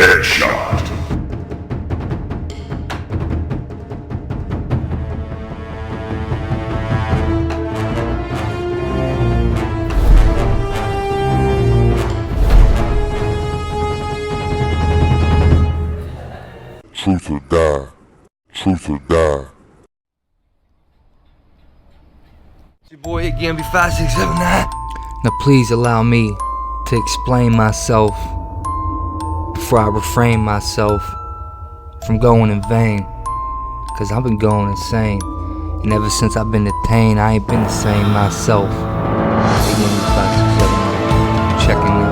Headshot. Truth or die. Truth or die. It's your boy again, B5679. Now please allow me to explain myself before I refrain myself from going in vain. Cause I've been going insane. And ever since I've been detained, I ain't been the same myself. Again, B5679. Checking in.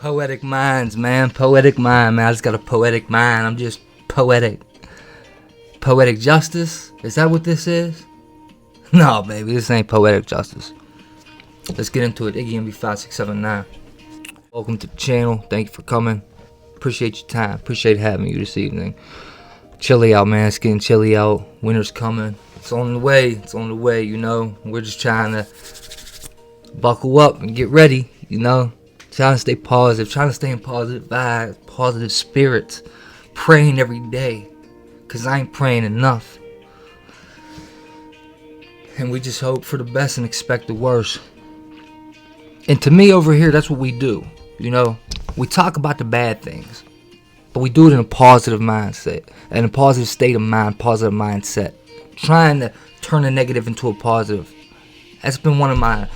Poetic minds, man. Poetic mind, man. I just got a poetic mind. I'm just poetic. Poetic justice? Is that what this is? No, baby. This ain't poetic justice. Let's get into it. Iggy MB5679. Welcome to the channel. Thank you for coming. Appreciate your time. Appreciate having you this evening. Chilly out, man. It's getting chilly out. Winter's coming. It's on the way. It's on the way, you know. We're just trying to buckle up and get ready, you know. Trying to stay positive, trying to stay in positive vibes, positive spirits, praying every day, cause I ain't praying enough. And we just hope for the best and expect the worst. And to me over here, that's what we do, you know. We talk about the bad things, but we do it in a positive mindset, in a positive state of mind, positive mindset, trying to turn a negative into a positive. That's been one of my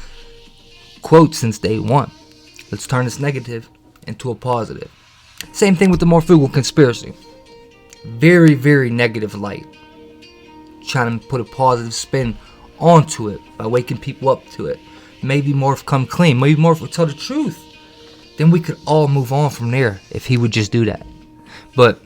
quotes since day one. Let's turn this negative into a positive. Same thing with the Marfoogle conspiracy. Very, very negative light. Trying to put a positive spin onto it by waking people up to it. Maybe Morph come clean. Maybe Morph will tell the truth. Then we could all move on from there if he would just do that. But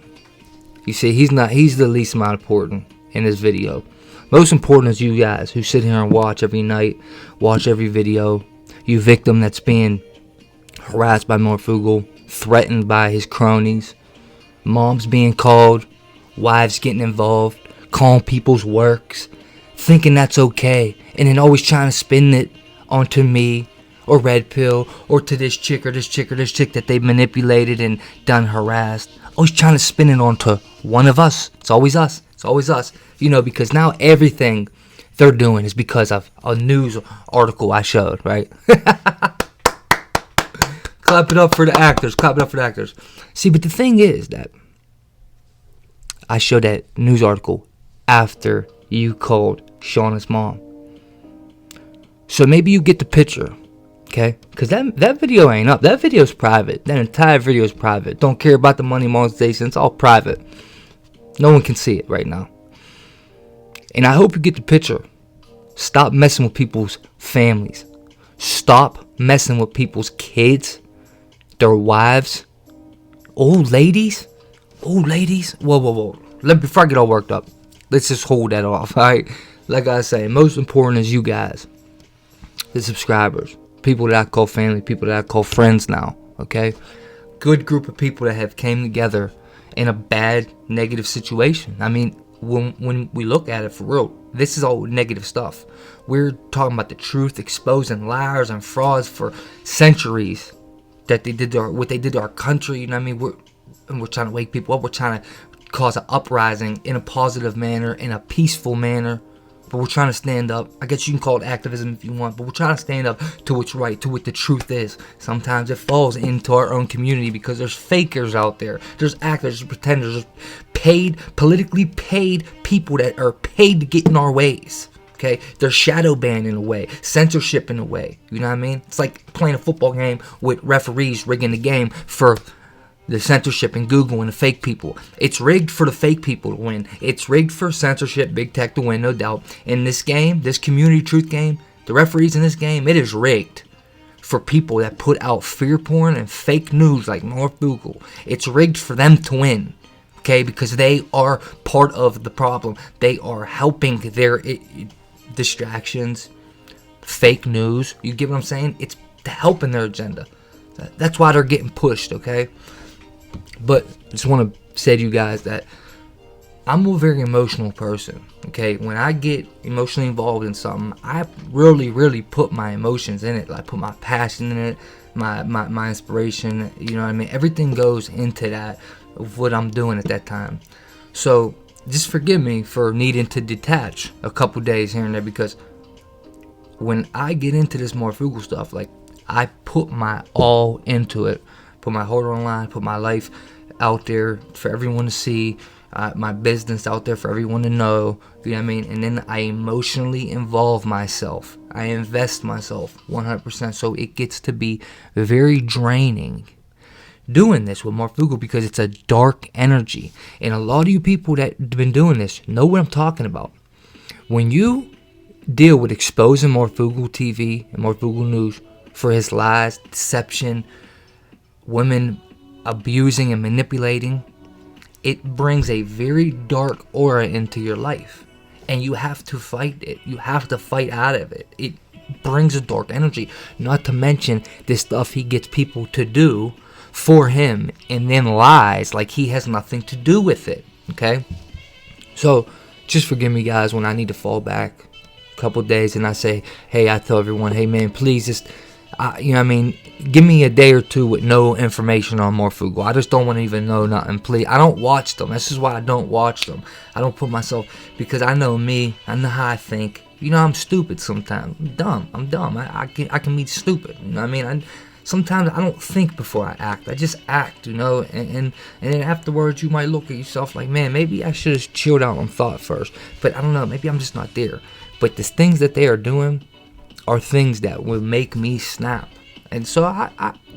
you see, he's the least amount important in this video. Most important is you guys who sit here and watch every night, watch every video. You victim that's being harassed by Marfoogle, threatened by his cronies, moms being called, wives getting involved, calling people's works, thinking that's okay, and then always trying to spin it onto me, or Red Pill, or to this chick, or this chick, or this chick that they manipulated and done harassed. Always trying to spin it onto one of us. It's always us. It's always us. You know, because now everything they're doing is because of a news article I showed, right? Clap it up for the actors. Clap it up for the actors. See, but the thing is that I showed that news article after you called Shauna's mom. So maybe you get the picture, okay? Because that video ain't up. That video is private. That entire video is private. Don't care about the money monetization. It's all private. No one can see it right now. And I hope you get the picture. Stop messing with people's families. Stop messing with people's kids. Their wives, old ladies. Whoa. Before I get all worked up, let's just hold that off, alright? Like I say, most important is you guys, the subscribers, people that I call family, people that I call friends now, okay? Good group of people that have came together in a bad, negative situation. I mean, when we look at it for real, this is all negative stuff. We're talking about the truth, exposing liars and frauds for centuries. That they did what they did to our country, you know what I mean? We're trying to wake people up. We're trying to cause an uprising in a positive manner, in a peaceful manner. But we're trying to stand up. I guess you can call it activism if you want, but we're trying to stand up to what's right, to what the truth is. Sometimes it falls into our own community because there's fakers out there. There's actors, there's pretenders, there's paid, politically paid people that are paid to get in our ways. Okay, they're shadow banned in a way, censorship in a way. You know what I mean? It's like playing a football game with referees rigging the game for the censorship in Google and the fake people. It's rigged for the fake people to win. It's rigged for censorship, big tech to win, no doubt. In this game, this community truth game, the referees in this game, it is rigged for people that put out fear porn and fake news like Marfoogle. It's rigged for them to win. Okay, because they are part of the problem. They are helping their distractions, fake news. You get what I'm saying? It's helping their agenda. That's why they're getting pushed, okay? But I just want to say to you guys that I'm a very emotional person, okay? When I get emotionally involved in something, I really put my emotions in it. I put my passion in it, my inspiration, you know what I mean? Everything goes into that of what I'm doing at that time. So just forgive me for needing to detach a couple days here and there, because when I get into this Marfoogle stuff, like, I put my all into it, put my heart on the line, put my life out there for everyone to see, my business out there for everyone to know, you know what I mean? And then I emotionally involve myself. I invest myself 100%, so it gets to be very draining doing this with Marfoogle, because it's a dark energy. And a lot of you people that have been doing this know what I'm talking about. When you deal with exposing Marfoogle TV and Marfoogle News for his lies, deception, women abusing and manipulating, it brings a very dark aura into your life. And you have to fight it. You have to fight out of it. It brings a dark energy. Not to mention the stuff he gets people to do for him, and then lies like he has nothing to do with it. Okay, so just forgive me, guys, when I need to fall back a couple days and I say, hey, I tell everyone, hey man, please just you know what I mean, give me a day or two with no information on Marfoogle. I just don't want to even know nothing, please. I don't watch them. This is why I don't watch them. I don't put myself, because I know me, I know how I think. You know, I'm stupid sometimes. I'm dumb. I can be stupid. You know what I mean? Sometimes I don't think before I act. I just act, you know, and then afterwards you might look at yourself like, man, maybe I should have chilled out and thought first. But I don't know, maybe I'm just not there. But the things that they are doing are things that will make me snap. And so I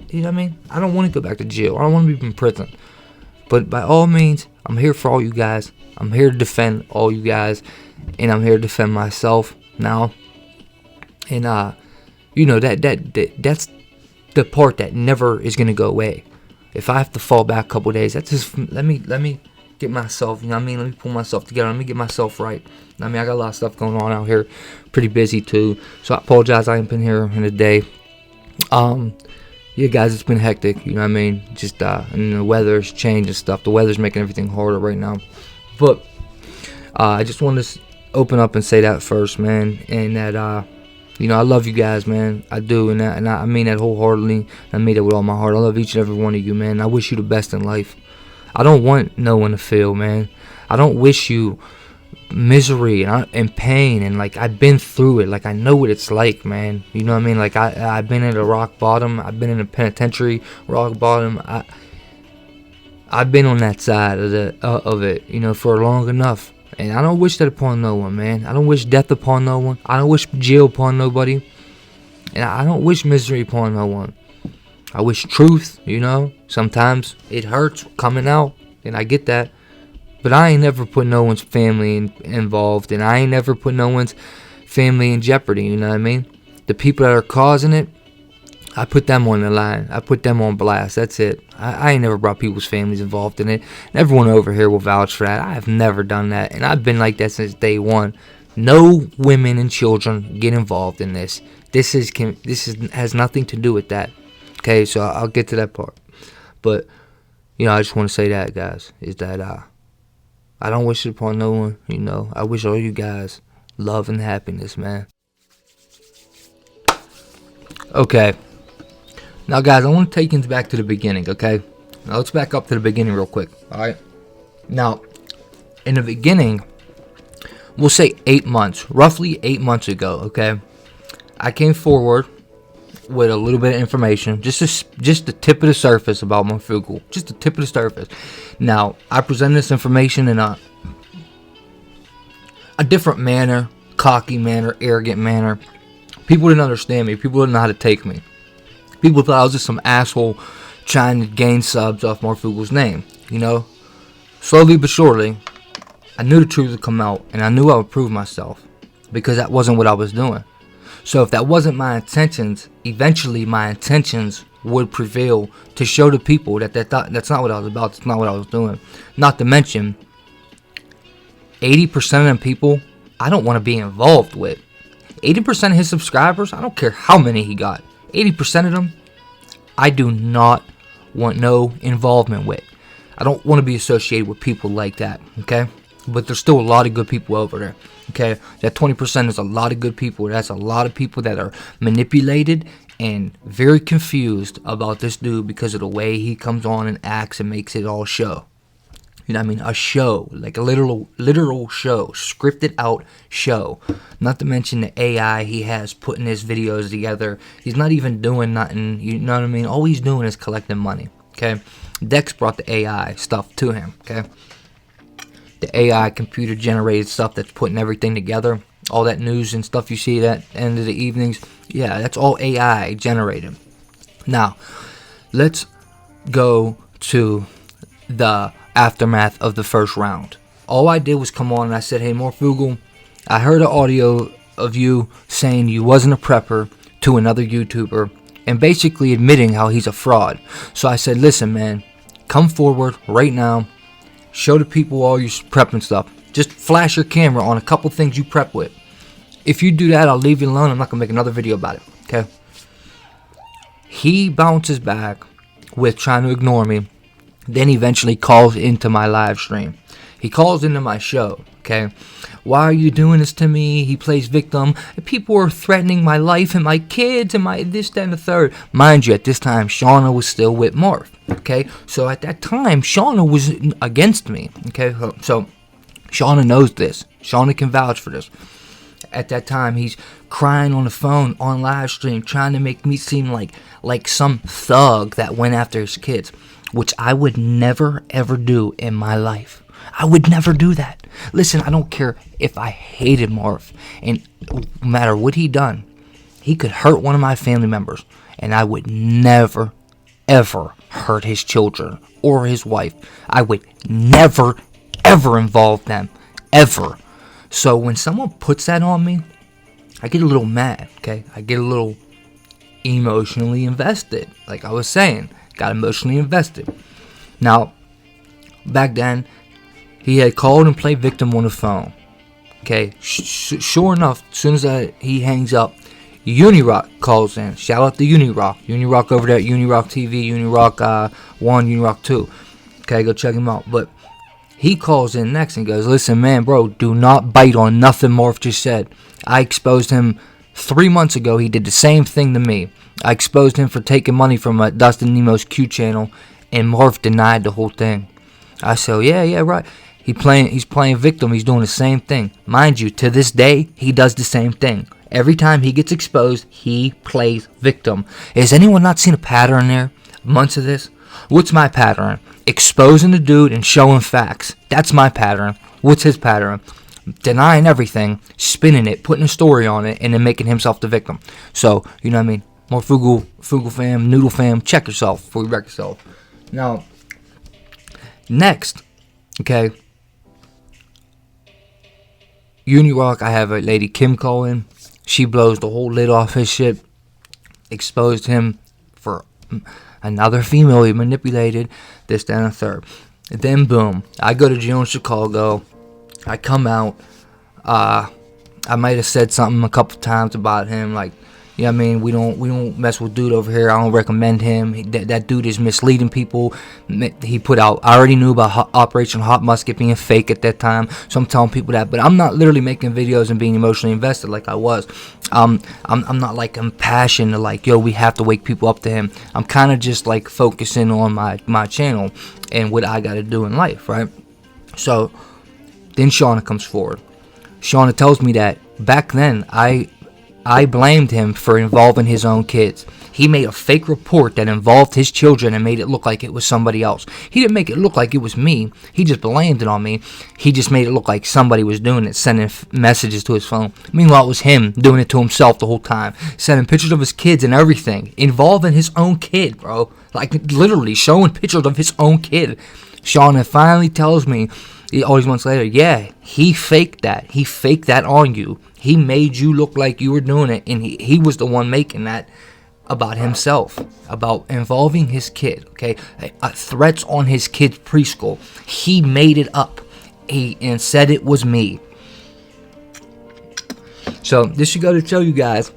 you know what I mean? I don't want to go back to jail. I don't want to be in prison. But by all means, I'm here for all you guys. I'm here to defend all you guys, and I'm here to defend myself now. And you know, that's the part that never is gonna go away. If I have to fall back a couple days, that's just let me get myself, you know what I mean? Let me pull myself together. Let me get myself right. I mean, I got a lot of stuff going on out here, pretty busy too. So I apologize I ain't been here in a day. Yeah, guys, it's been hectic. You know what I mean? Just and the weather's changed and stuff. The weather's making everything harder right now. But I just wanted to open up and say that first, man, and that you know, I love you guys, man. I do, and I mean that wholeheartedly. I mean that with all my heart. I love each and every one of you, man. I wish you the best in life. I don't want no one to feel, man. I don't wish you misery and pain, and like, I've been through it. Like, I know what it's like, man. You know what I mean? Like, I've been at a rock bottom. I've been in a penitentiary rock bottom. I've been on that side of it, you know, for long enough. And I don't wish that upon no one, man. I don't wish death upon no one. I don't wish jail upon nobody. And I don't wish misery upon no one. I wish truth, you know. Sometimes it hurts coming out, and I get that. But I ain't never put no one's family involved, and I ain't never put no one's family in jeopardy, you know what I mean? The people that are causing it, I put them on the line. I put them on blast. That's it. I ain't never brought people's families involved in it. And everyone over here will vouch for that. I have never done that. And I've been like that since day one. No women and children get involved in this. This has nothing to do with that. Okay, so I'll get to that part. But, you know, I just want to say that, guys, is that I don't wish it upon no one, you know. I wish all you guys love and happiness, man. Okay. Now, guys, I want to take you back to the beginning, okay? Now, let's back up to the beginning real quick, all right? Now, in the beginning, we'll say 8 months, roughly 8 months ago, okay? I came forward with a little bit of information, just the tip of the surface about Marfoogle, just the tip of the surface. Now, I presented this information in a different manner cocky manner, arrogant manner. People didn't understand me. People didn't know how to take me. People thought I was just some asshole trying to gain subs off Marfoogle's name. You know? Slowly but surely, I knew the truth would come out, and I knew I would prove myself, because that wasn't what I was doing. So if that wasn't my intentions, eventually my intentions would prevail to show the people that that's not what I was about. That's not what I was doing. Not to mention, 80% of them people I don't want to be involved with. 80% of his subscribers, I don't care how many he got. 80% of them, I do not want no involvement with. I don't want to be associated with people like that, okay? But there's still a lot of good people over there, okay? That 20% is a lot of good people. That's a lot of people that are manipulated and very confused about this dude because of the way he comes on and acts and makes it all show. You know what I mean? A show, like a literal show, scripted out show. Not to mention the AI he has putting his videos together. He's not even doing nothing, you know what I mean? All he's doing is collecting money, okay? Dex brought the AI stuff to him, okay? The AI computer generated stuff that's putting everything together. All that news and stuff you see at the end of the evenings, yeah, that's all AI generated. Now, let's go to the aftermath of the first round. All I did was come on and I said, hey, Marfoogle, I heard an audio of you saying you wasn't a prepper to another YouTuber and basically admitting how he's a fraud. So I said, listen, man, come forward right now. Show the people all your prepping stuff. Just flash your camera on a couple things you prep with. If you do that, I'll leave you alone. I'm not going to make another video about it, okay? He bounces back with trying to ignore me. Then eventually calls into my live stream. He calls into my show, okay? Why are you doing this to me? He plays victim. People are threatening my life and my kids and my this, that, and the third. Mind you, at this time, Shauna was still with Marf, okay? So at that time, Shauna was against me, okay? So Shauna knows this. Shauna can vouch for this. At that time, he's crying on the phone on live stream, trying to make me seem like some thug that went after his kids, which I would never, ever do in my life. I would never do that. Listen, I don't care if I hated Marf, and no matter what he done, he could hurt one of my family members, and I would never, ever hurt his children or his wife. I would never, ever involve them, ever. So when someone puts that on me, I get a little mad, okay? I get a little emotionally invested. Like I was saying, got emotionally invested. Now, back then, he had called and played victim on the phone. Okay, sure enough, as soon as he hangs up, Unirock calls in. Shout out to Unirock. Unirock over there at Unirock TV, Unirock 1, Unirock 2. Okay, go check him out. But he calls in next and goes, listen, man, bro, do not bite on nothing Marf just said. I exposed him 3 months ago. He did the same thing to me. I exposed him for taking money from Dustin Nemo's Q channel, and Marf denied the whole thing. I said, yeah, right. He's playing victim. He's doing the same thing. Mind you, to this day, he does the same thing. Every time he gets exposed, he plays victim. Has anyone not seen a pattern there? Months of this? What's my pattern? Exposing the dude and showing facts. That's my pattern. What's his pattern? Denying everything, spinning it, putting a story on it, and then making himself the victim. So, you know what I mean? Marfoogle fam, Noodle fam, check yourself before you wreck yourself. Now, next, okay, Unirock, I have a lady Kim call in. She blows the whole lid off his shit. Exposed him for another female he manipulated. This, that, and the third. Then boom, I go to jail in Chicago. I come out. I might have said something a couple times about him, like, you know what I mean, we don't mess with dude over here. I don't recommend him. That dude is misleading people. He put out, I already knew about Operation Hot Musket being fake at that time, so I'm telling people that. But I'm not literally making videos and being emotionally invested like I was. I'm not like impassioned to like, yo, we have to wake people up to him. I'm kind of just like focusing on my channel and what I got to do in life, right? So then Shauna comes forward. Shauna tells me that back then I blamed him for involving his own kids. He made a fake report that involved his children and made it look like it was somebody else. He didn't make it look like it was me. He just blamed it on me. He just made it look like somebody was doing it, sending messages to his phone. Meanwhile, it was him doing it to himself the whole time, sending pictures of his kids and everything, involving his own kid, bro. Like, literally showing pictures of his own kid. Shauna finally tells me, all these months later, yeah, he faked that. He faked that on you. He made you look like you were doing it, and he was the one making that about himself, about involving his kid, okay? Threats on his kid's preschool. He made it up and said it was me. So this should go to show you guys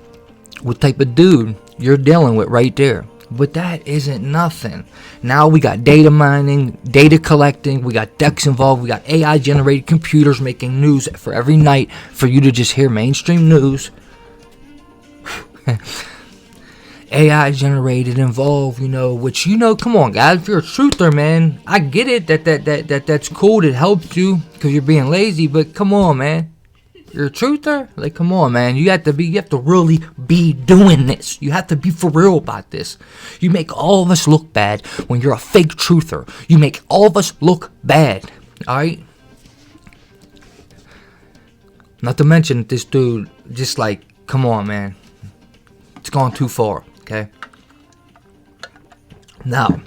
what type of dude you're dealing with right there. But that isn't nothing. Now we got data mining, data collecting, we got decks involved, we got AI generated computers making news for every night for you to just hear mainstream news. AI generated involved, which come on guys, if you're a truther, man, I get it that's cool, it helps you because you're being lazy, but come on, man. You're a truther? Like, come on, man. You have to really be doing this. You have to be for real about this. You make all of us look bad when you're a fake truther. You make all of us look bad. Alright? Not to mention this dude, just like, come on, man. It's gone too far, okay? Now,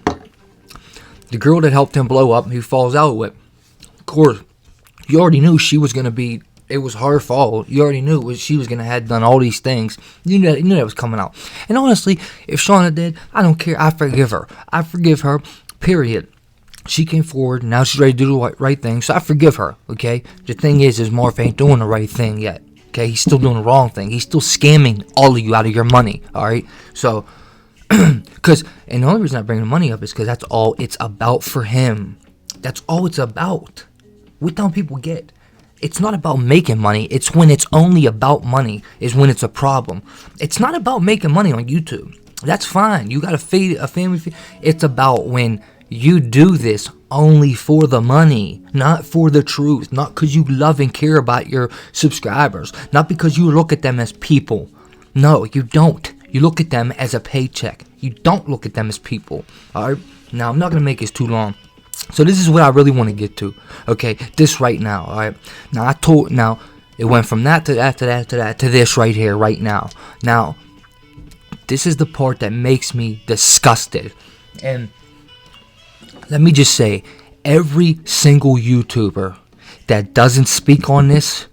the girl that helped him blow up, he falls out with, of course, you already knew she was going to be, it was her fault. You already knew she was going to have done all these things. You knew that was coming out. And honestly, if Shauna did, I don't care. I forgive her. I forgive her, period. She came forward. Now she's ready to do the right thing. So I forgive her, okay? The thing is Marf ain't doing the right thing yet, okay? He's still doing the wrong thing. He's still scamming all of you out of your money, all right? So, and the only reason I bring the money up is because that's all it's about for him. That's all it's about. What don't people get? It's not about making money. It's when it's only about money is when it's a problem. It's not about making money on YouTube. That's fine. You got a family feed. It's about when you do this only for the money, not for the truth, not because you love and care about your subscribers, not because you look at them as people. No, you don't. You look at them as a paycheck. You don't look at them as people. All right? Now, I'm not going to make this too long. So this is what I really want to get to, okay? This right now, all right? Now, it went from that to that to that to that to this right here, right now. Now, this is the part that makes me disgusted. And let me just say, every single YouTuber that doesn't speak on this,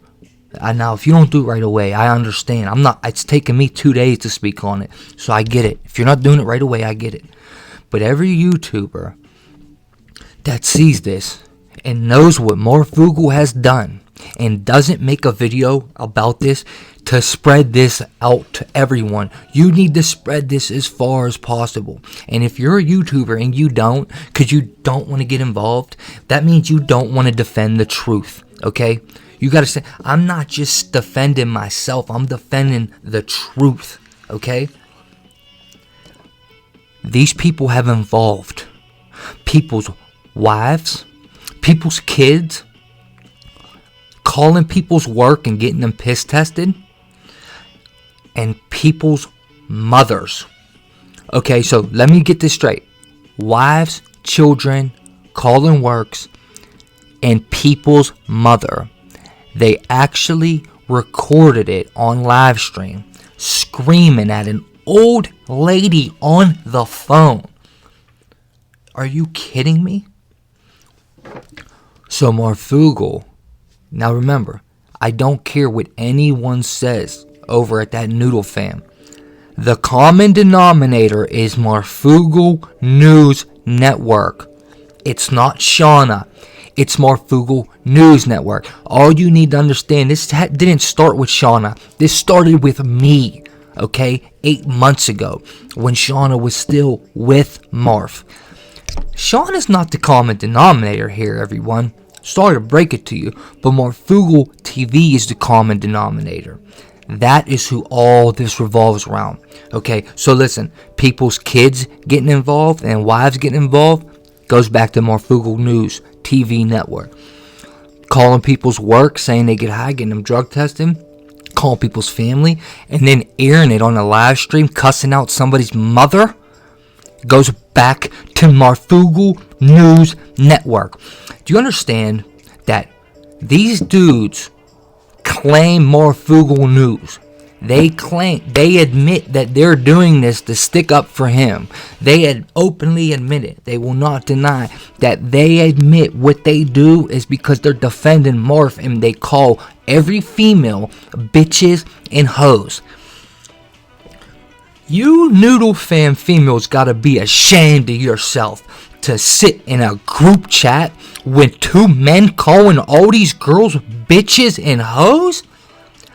now, if you don't do it right away, I understand. It's taken me 2 days to speak on it, so I get it. If you're not doing it right away, I get it. But every YouTuber that sees this and knows what Marfoogle has done and doesn't make a video about this to spread this out to everyone, you need to spread this as far as possible. And if you're a YouTuber and you don't, because you don't want to get involved, that means you don't want to defend the truth, okay? You got to say, I'm not just defending myself, I'm defending the truth, okay? These people have involved people's wives, people's kids, calling people's work and getting them piss tested, and people's mothers. Okay, so let me get this straight. Wives, children, calling works, and people's mother. They actually recorded it on live stream, screaming at an old lady on the phone. Are you kidding me? So Marfoogle, now remember, I don't care what anyone says over at that Noodle Fam. The common denominator is Marfoogle News Network. It's not Shauna. It's Marfoogle News Network. All you need to understand, this didn't start with Shauna. This started with me, okay? 8 months ago when Shauna was still with Marf. Shauna's not the common denominator here, everyone. Sorry to break it to you, but Marfoogle TV is the common denominator. That is who all this revolves around. Okay, so listen, people's kids getting involved and wives getting involved goes back to Marfoogle News TV network. Calling people's work, saying they get high, getting them drug tested. calling people's family, and then airing it on a live stream, cussing out somebody's mother, goes back to Marfoogle News Network. Do you understand that these dudes claim Marfoogle News? They admit that they're doing this to stick up for him. They had openly admitted, they will not deny that they admit what they do is because they're defending Marf, and they call every female bitches and hoes. You Noodle Fam females gotta be ashamed of yourself to sit in a group chat with two men calling all these girls bitches and hoes.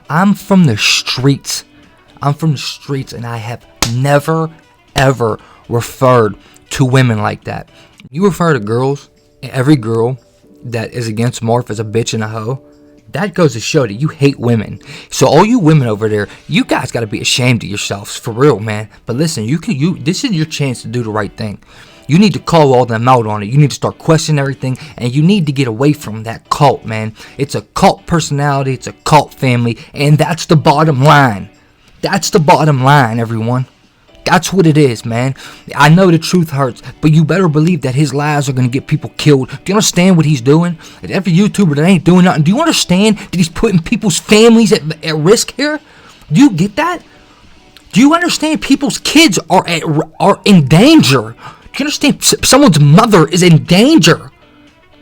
I'm from the streets. And I have never, ever referred to women like that. You refer to girls, every girl that is against Marf as a bitch and a hoe, that goes to show that you hate women. So all you women over there, you guys got to be ashamed of yourselves, for real, man. But listen, this is your chance to do the right thing. You need to call all them out on it. You need to start questioning everything, and you need to get away from that cult, man. It's a cult personality, it's a cult family, and that's the bottom line. That's the bottom line, everyone. That's what it is, man. I know the truth hurts, but you better believe that his lies are going to get people killed. Do you understand what he's doing? Every YouTuber that ain't doing nothing, do you understand that he's putting people's families at risk here? Do you get that? Do you understand people's kids are in danger? Do you understand someone's mother is in danger?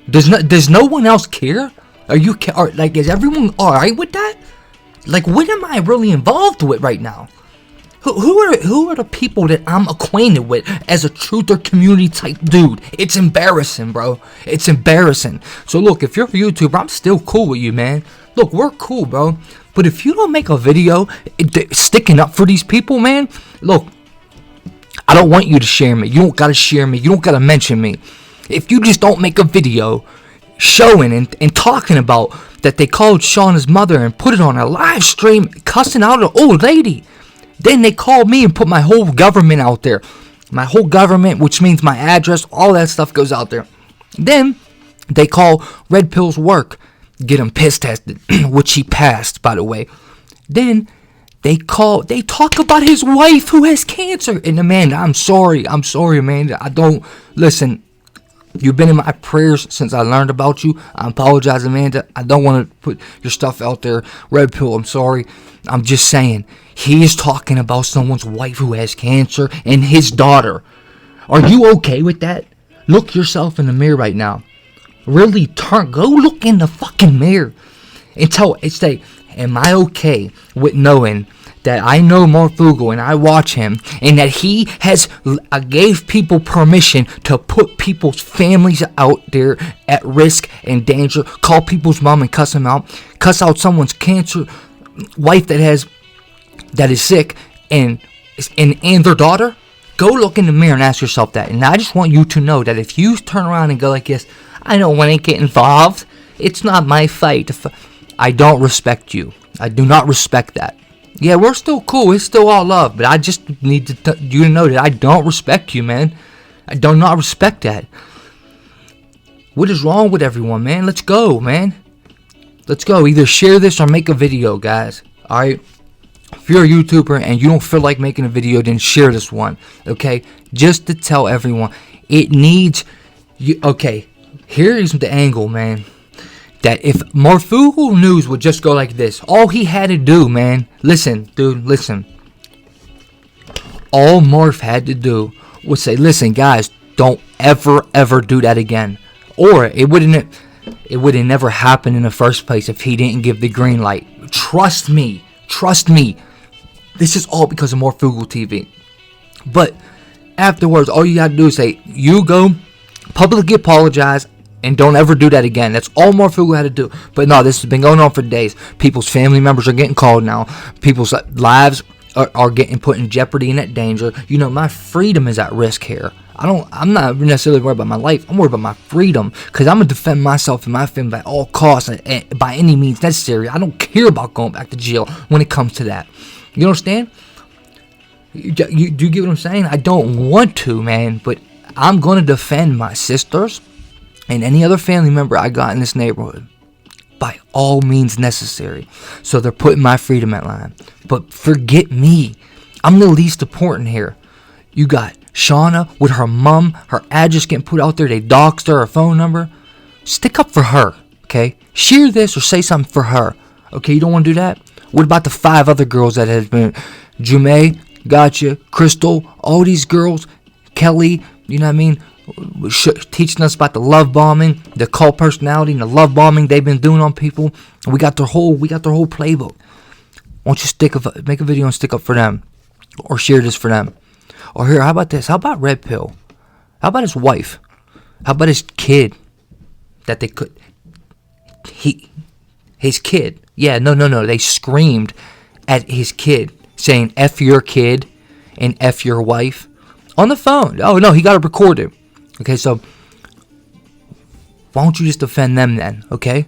Does no one else care? Is everyone alright with that? Like, what am I really involved with right now? Who are the people that I'm acquainted with as a truther community type dude? It's embarrassing, bro. It's embarrassing. So look, if you're a YouTuber, I'm still cool with you, man. Look, we're cool, bro. But if you don't make a video sticking up for these people, man, look, I don't want you to share me. You don't gotta share me. You don't gotta mention me. If you just don't make a video showing and talking about that they called Shauna's mother and put it on a live stream cussing out an old lady, then they called me and put my whole government out there. My whole government, which means my address, all that stuff goes out there. Then they call Red Pill's work, get him piss tested, which he passed, by the way. Then they talk about his wife who has cancer. And Amanda, I'm sorry, Amanda. I don't, listen, you've been in my prayers since I learned about you. I apologize, Amanda. I don't want to put your stuff out there. Red Pill, I'm sorry. I'm just saying, he is talking about someone's wife who has cancer and his daughter. Are you okay with that? Look yourself in the mirror right now. Really go look in the fucking mirror and say, am I okay with knowing that I know Marfoogle and I watch him, and that he has gave people permission to put people's families out there at risk and danger, call people's mom and cuss them out, cuss out someone's cancer wife that is sick and their daughter? Go look in the mirror and ask yourself that. And I just want you to know that if you turn around and go like this, I don't want to get involved, it's not my fight. I don't respect you. I do not respect that. Yeah, we're still cool. It's still all love. But I just need you to know that I don't respect you, man. I do not respect that. What is wrong with everyone, man? Let's go, man. Let's go. Either share this or make a video, guys. Alright? If you're a YouTuber and you don't feel like making a video, then share this one. Okay? Just to tell everyone. It needs... Okay. Here is the angle, man. That if Marfoogle News would just go like this, all he had to do, man, listen, dude, listen. All Marf had to do was say, listen, guys, don't ever do that again. Or it would have never happened in the first place if he didn't give the green light. Trust me. This is all because of Marfoogle TV. But afterwards, all you got to do is say, you go publicly apologize, and don't ever do that again. That's all Marfoogle had to do. But no, this has been going on for days. People's family members are getting called now. People's lives are getting put in jeopardy and at danger. You know, my freedom is at risk here. I'm not necessarily worried about my life. I'm worried about my freedom. Because I'm going to defend myself and my family at all costs and by any means necessary. I don't care about going back to jail when it comes to that. You understand? Do you get what I'm saying? I don't want to, man. But I'm going to defend my sisters and any other family member I got in this neighborhood. by all means necessary. So they're putting my freedom at line. But forget me. I'm the least important here. You got Shauna with her mom, her address getting put out there. They doxed her phone number. Stick up for her, okay? Share this or say something for her. Okay, you don't want to do that? What about the 5 other girls that has been Jume, Gotcha, Crystal, all these girls, Kelly, you know what I mean? Teaching us about the love bombing, the cult personality, and the love bombing they've been doing on people. We got their whole playbook. Why don't you make a video and stick up for them, or share this for them? Or here, how about this? How about Red Pill? How about his wife? How about his kid? That they could, his kid. Yeah, no. They screamed at his kid, saying "F your kid" and "F your wife" on the phone. Oh no, he got it recorded. Okay, so why don't you just defend them then? Okay,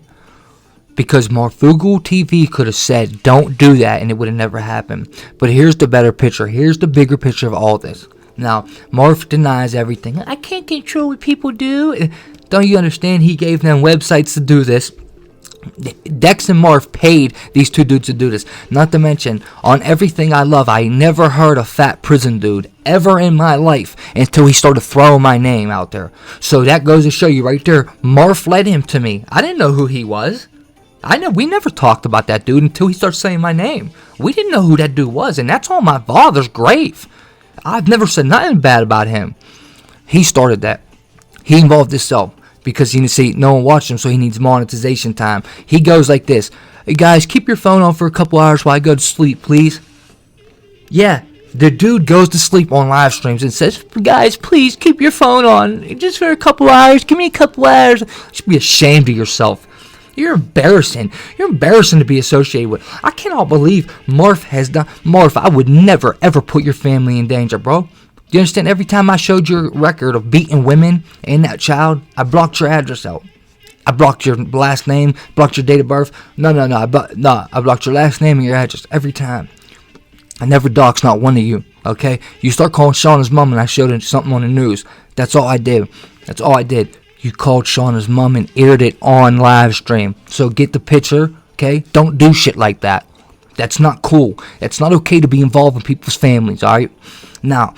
because Marfoogle TV could have said, "Don't do that," and it would have never happened. But here's the better picture. Here's the bigger picture of all this. Now, Marf denies everything. I can't control what people do. Don't you understand? He gave them websites to do this. Dex and Marf paid these 2 dudes to do this. Not to mention, on Everything I Love, I never heard a fat prison dude ever in my life until he started throwing my name out there. So that goes to show you right there, Marf led him to me. I didn't know who he was. We never talked about that dude until he started saying my name. We didn't know who that dude was, and that's on my father's grave. I've never said nothing bad about him. He started that. He involved himself because he see no one watched him, so he needs monetization time. He goes like this: "Hey guys, keep your phone on for a couple hours while I go to sleep, please." Yeah, the dude goes to sleep on live streams and says, "Guys, please keep your phone on just for a couple hours. Give me a couple hours." You should be ashamed of yourself. You're embarrassing. You're embarrassing to be associated with. I cannot believe Marf has done. Marf, I would never, ever put your family in danger, bro. Do you understand? Every time I showed your record of beating women and that child, I blocked your address out. I blocked your last name, blocked your date of birth. No. I blocked your last name and your address every time. I never doxed not one of you, okay? You start calling Shauna's mom and I showed him something on the news. That's all I did. That's all I did. You called Shauna's mom and aired it on live stream. So get the picture, okay? Don't do shit like that. That's not cool. It's not okay to be involved in people's families, alright? Now,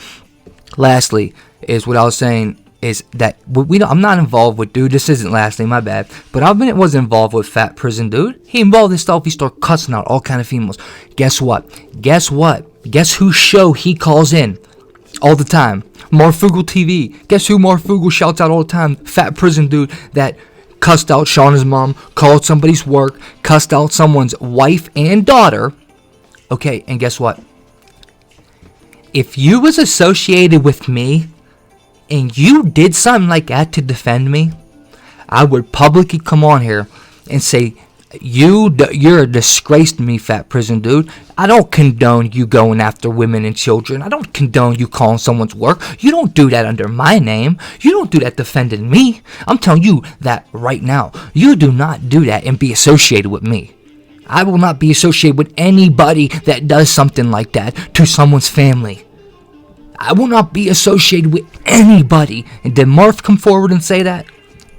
lastly, is what I was saying is that I'm not involved with dude. This isn't lastly, my bad. But I was involved with fat prison dude. He involved himself. He started cussing out all kind of females. Guess what? Guess whose show he calls in all the time? Marfoogle TV. Guess who Marfoogle shouts out all the time? Fat prison dude that cussed out Shauna's mom, called somebody's work, cussed out someone's wife and daughter. Okay, and guess what? If you was associated with me and you did something like that to defend me, I would publicly come on here and say, you're a disgrace to me, fat prison dude. I don't condone you going after women and children. I don't condone you calling someone's work. You don't do that under my name. You don't do that defending me. I'm telling you that right now. You do not do that and be associated with me. I will not be associated with anybody that does something like that to someone's family. I will not be associated with anybody. And did Marf come forward and say that?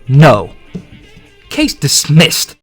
No. Case dismissed.